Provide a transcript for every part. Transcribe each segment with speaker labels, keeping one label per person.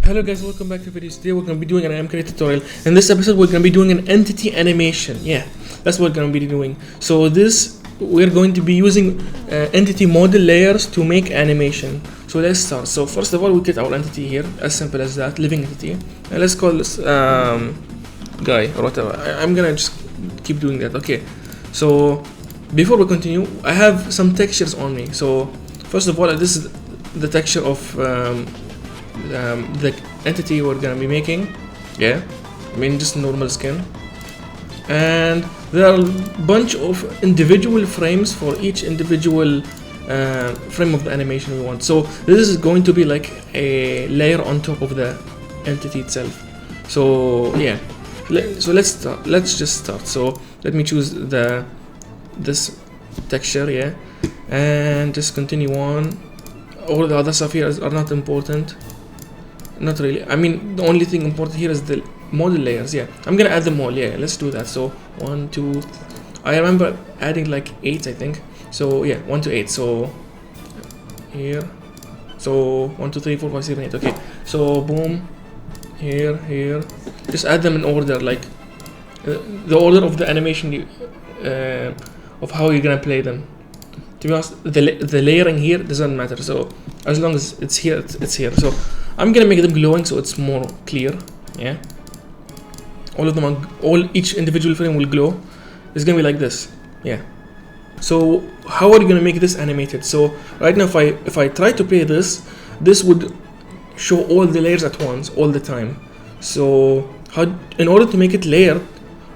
Speaker 1: Hello guys, welcome back to the video. Today we're going to be doing an MCreator tutorial. In this episode we're going to be doing an entity animation. Yeah, that's what we're going to be doing. So we're going to be using entity model layers to make animation. So let's start. So first of all, we get our entity here, as simple as that, living entity. And let's call this guy or whatever. I'm going to just keep doing that. Okay, so before we continue, I have some textures on me. So first of all, this is the texture of the entity we're gonna be making. Yeah, I mean just normal skin, and there are a bunch of individual frames for each individual frame of the animation we want. So this is going to be like a layer on top of the entity itself. So yeah, so let's just start. So let me choose this texture, yeah, and just continue on. All the other stuff here are not important. Not really. I mean, the only thing important here is the model layers. Yeah, I'm gonna add them all. Yeah, let's do that. So 1, 2. I remember adding like 8, I think. So yeah, 1 to 8. So here. So 1, 2, 3, 4, 5, 6, 7, 8. Okay. So boom. Here. Just add them in order, like the order of the animation of how you're gonna play them. To be honest, the layering here doesn't matter. So as long as it's here, it's here. So I'm gonna make them glowing so it's more clear. Yeah, all of them each individual frame will glow. It's gonna be like this. Yeah. So how are you gonna make this animated? So right now, if I try to play this would show all the layers at once all the time. So in order to make it layered,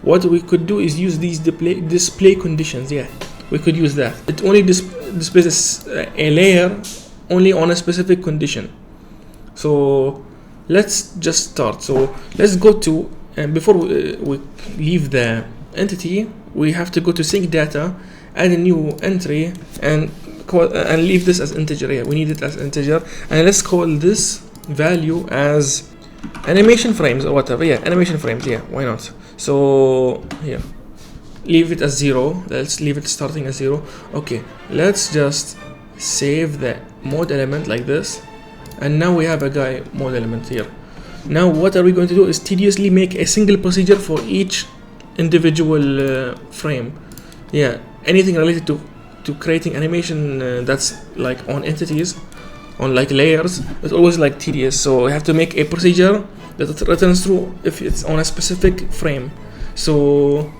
Speaker 1: what we could do is use these display conditions. Yeah, we could use that. It only displays a layer only on a specific condition. So let's just start. So let's go to, and before we leave the entity, we have to go to sync data, add a new entry, and leave this as integer. Yeah, we need it as integer, and let's call this value as animation frames or whatever. Yeah, animation frames. Yeah, why not? So here, leave it as 0. Let's leave it starting as 0. Okay, let's just save the mode element like this. And now we have a guy mode element here. Now what are we going to do is tediously make a single procedure for each individual frame. Yeah, anything related to creating animation that's like on entities, on like layers, it's always like tedious. So we have to make a procedure that returns true if it's on a specific frame. So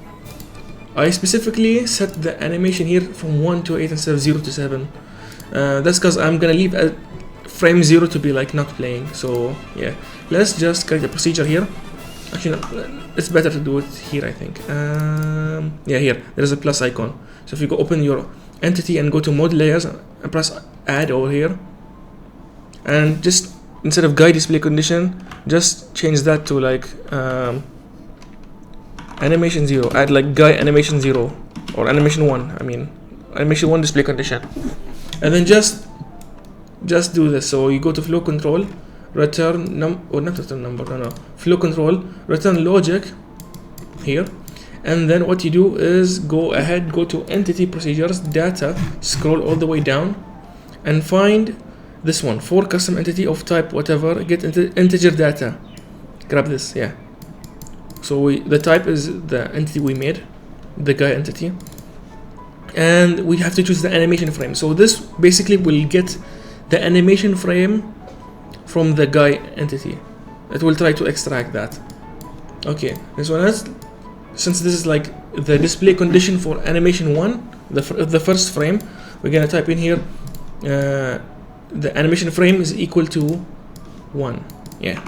Speaker 1: I specifically set the animation here from 1 to 8 instead of 0 to 7. That's because I'm gonna leave frame 0 to be like not playing. So yeah, let's just create a procedure here. Actually, no, it's better to do it here, I think. Yeah, here there's a plus icon. So if you go open your entity and go to mode layers and press add over here, and just instead of guy display condition, just change that to like animation 0. Add like guy animation 0 or animation 1. I mean animation 1 display condition, and then just do this. So you go to flow control, return flow control, return logic here, and then what you do is go to entity procedures, data, scroll all the way down, and find this one for custom entity of type whatever, get integer data. Grab this. Yeah. So the type is the entity we made, the guy entity, and we have to choose the animation frame. So this basically will get the animation frame from the guy entity. It will try to extract that. Okay, this one is, since this is like the display condition for animation 1, the first frame, we're gonna type in here the animation frame is equal to 1. Yeah,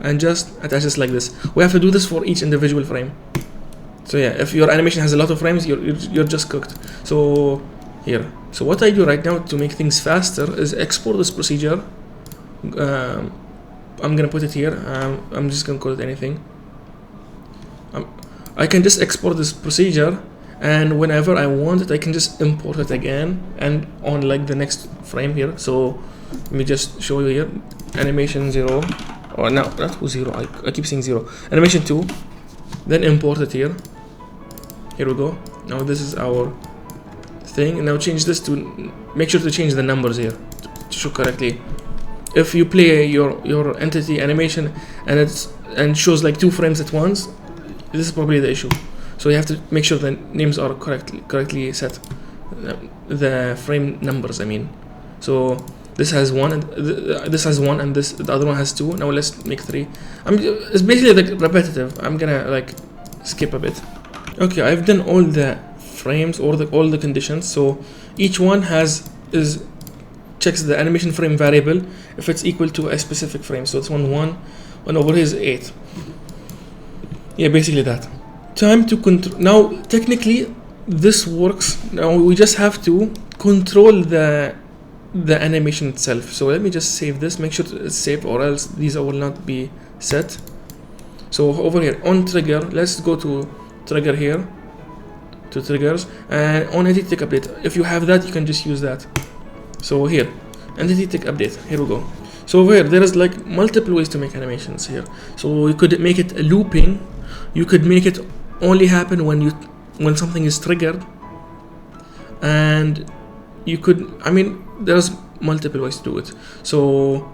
Speaker 1: and just attach this like this. We have to do this for each individual frame. So yeah, if your animation has a lot of frames, you're just cooked. So here, so what I do right now to make things faster is export this procedure. I'm gonna put it here. I'm just gonna call it anything. I can just export this procedure, and whenever I want it, I can just import it again and on like the next frame here. So let me just show you here. Animation 0, or no, not 0. I keep saying 0. Animation 2, then import it here. Here we go. Now this is our thing, and now change this to, make sure to change the numbers here to show correctly. if you play your entity animation and shows like 2 frames at once, this is probably the issue. So you have to make sure the names are correctly set, the frame numbers, I mean. So this has 1 and this has 1 and the other one has 2. Now let's make 3. It's basically like repetitive. I'm gonna like skip a bit. Okay, I've done all the frames or all the conditions. So each one checks the animation frame variable if it's equal to a specific frame. So it's 1 over here is 8. Yeah, basically that. Time to control. Now technically this works. Now we just have to control the animation itself. So let me just save this, make sure it's saved, or else these will not be set. So over here on trigger, let's go to trigger here, to triggers, and on entity tick update. If you have that, you can just use that. So here, entity tick update, here we go. So over here there is like multiple ways to make animations here. So you could make it looping, you could make it only happen when something is triggered, and you could, I mean, there's multiple ways to do it. So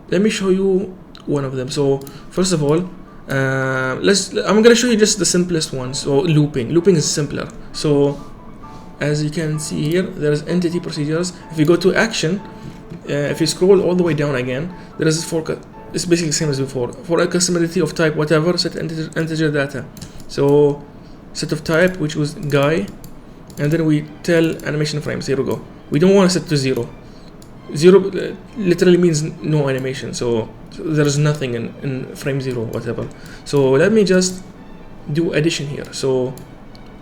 Speaker 1: let me show you one of them. So first of all, I'm gonna show you just the simplest one. So looping is simpler. So as you can see here, there's entity procedures. If you go to action, if you scroll all the way down again, there is it's basically the same as before. For a custom entity of type whatever, set integer data. So set of type, which was guy, and then we tell animation frames. Here we go. We don't want to set to 0. 0 literally means no animation, so there is nothing in frame 0 whatever. So let me just do addition here. So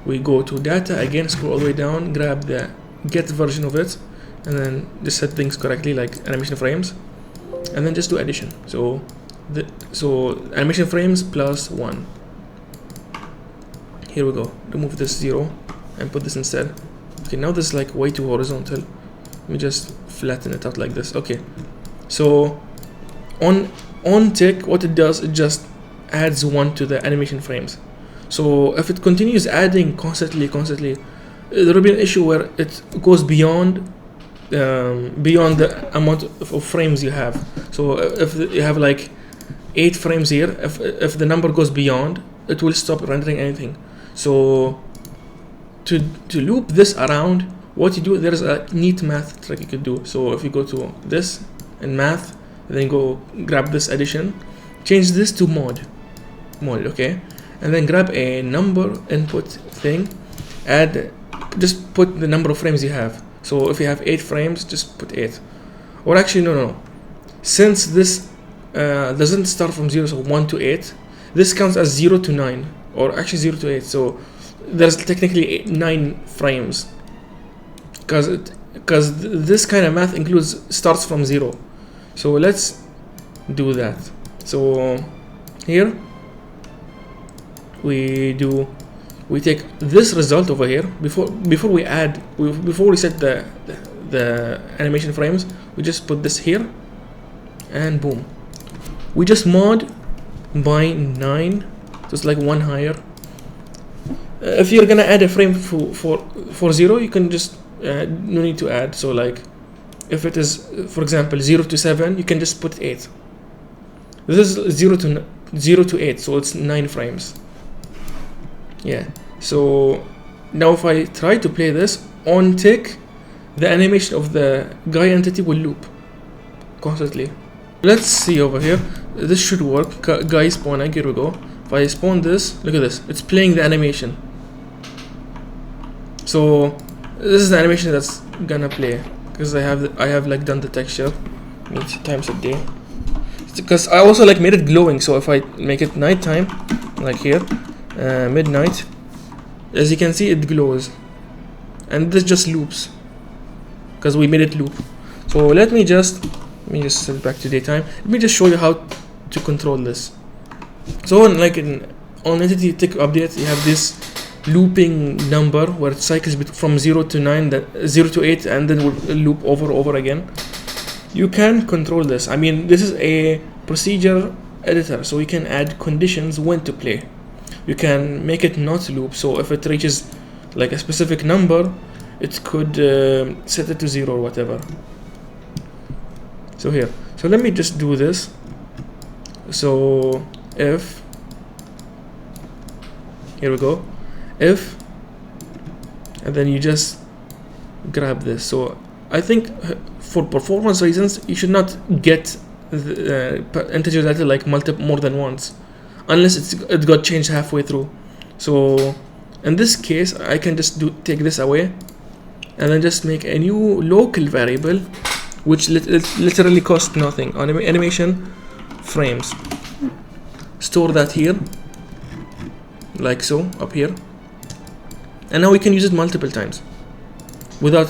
Speaker 1: we go to data again, scroll all the way down, grab the get version of it, and then just set things correctly like animation frames, and then just do addition. So animation frames plus 1. Here we go. Remove this 0 and put this instead. Okay, now this is like way too horizontal. Let me just flatten it out like this. Okay, so on tick, what it does, it just adds 1 to the animation frames. So if it continues adding constantly, there will be an issue where it goes beyond the amount of frames you have. So if you have like 8 frames here, if the number goes beyond, it will stop rendering anything. So to loop this around, what you do, there's a neat math trick you could do. So if you go to this and math, then go grab this addition, change this to mod, okay, and then grab a number input thing, just put the number of frames you have. So if you have 8 frames, just put 8. Or actually no, since this doesn't start from 0, so 1 to 8, this counts as 0 to 9, or actually 0 to 8. So there's technically 9 frames, because this kind of math starts from 0. So let's do that. So here we take this result over here before we set the animation frames. We just put this here, and boom, we just mod by 9, so it's like 1 higher. If you're gonna add a frame for 0, you can just no need to add. So like if it is, for example, 0 to 7, you can just put 8. This is 0 to 8, so it's 9 frames. Yeah. So now if I try to play this on tick, the animation of the guy entity will loop constantly. Let's see over here. This should work. Guy spawning. Here we go. If I spawn this, look at this. It's playing the animation. So this is the animation that's gonna play, because I have like done the texture times a day, because I also like made it glowing. So if I make it nighttime, like here, midnight, as you can see, it glows, and this just loops because we made it loop. So let me just set it back to daytime. Let me just show you how to control this. So on entity tick update, you have this looping number where it cycles from 0 to 9, then 0 to 8, and then will loop over again. You can control this. I mean, this is a procedure editor, so you can add conditions when to play. You can make it not loop, so if it reaches like a specific number, it could set it to 0 or whatever. So here, so let me just do this. So if, here we go, if, and then you just grab this. So I think for performance reasons you should not get the integer data like more than once, unless it got changed halfway through. So in this case I can just take this away and then just make a new local variable which literally costs nothing. Animation frames, store that here like so, up here, and now we can use it multiple times without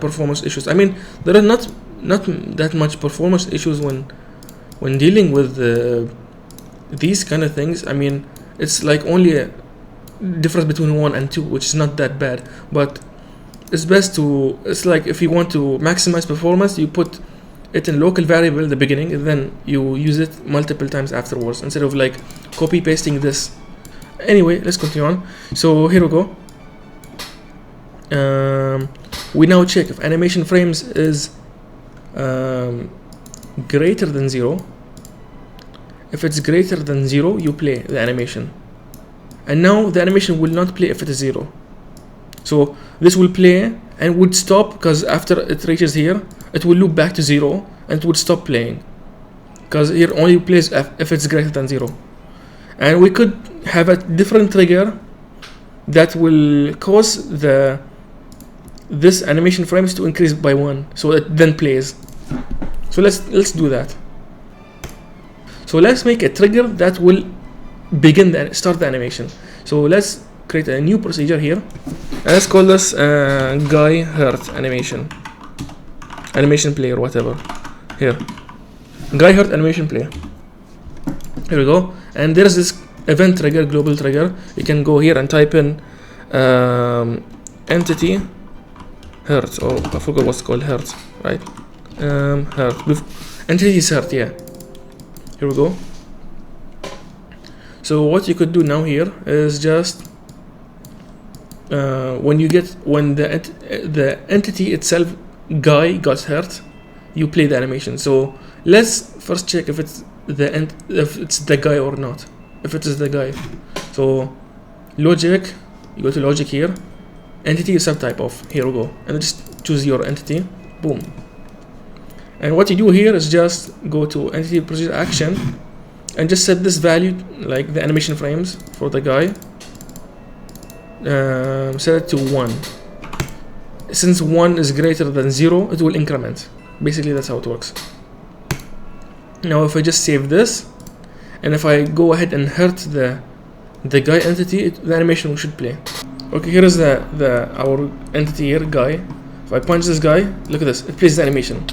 Speaker 1: performance issues. I mean, there are not that much performance issues when dealing with these kind of things. I mean, it's like only a difference between 1 and 2, which is not that bad, but it's best to, it's like if you want to maximize performance, you put it in local variable at the beginning and then you use it multiple times afterwards instead of like copy pasting this. Anyway, let's continue on. So here we go. We now check if animation frames is greater than 0. If it's greater than 0, you play the animation, and now the animation will not play if it is 0. So this will play and would stop, because after it reaches here it will loop back to 0 and it would stop playing, because here only plays if it's greater than 0. And we could have a different trigger that will cause this animation frames to increase by 1, so it then plays. So let's do that. So let's make a trigger that will start the animation. So let's create a new procedure here, and let's call this guy hurt animation player, whatever. Here, guy hurt animation player. Here we go. And there's this event trigger, global trigger. You can go here and type in entity hurt. Oh, I forgot what's called hurt, right? Hurt. Entity is hurt, yeah. Here we go. So what you could do now here is just when the entity itself, guy, got hurt, you play the animation. So let's first check if it's the guy or not. If it is the guy, so logic, you go to logic here, entity is subtype of, here we go, and just choose your entity, boom. And what you do here is just go to entity procedure action and just set this value, like the animation frames for the guy, set it to 1. Since 1 is greater than 0, it will increment. Basically that's how it works. Now if I just save this, and if I go ahead and hurt the guy entity, the animation should play. Okay, here is our entity here, guy. If I punch this guy, look at this, it plays the animation.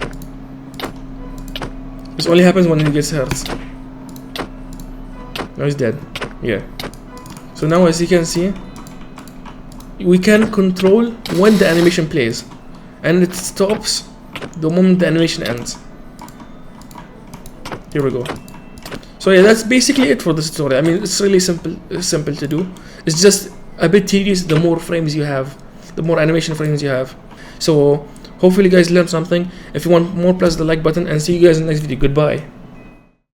Speaker 1: This only happens when he gets hurt. Now he's dead. Yeah. So now, as you can see, we can control when the animation plays, and it stops the moment the animation ends. Here we go. So yeah, that's basically it for this tutorial. I mean, it's really simple to do. It's just a bit tedious the more frames you have, the more animation frames you have. So hopefully you guys learned something. If you want more, press the like button, and see you guys in the next video. Goodbye.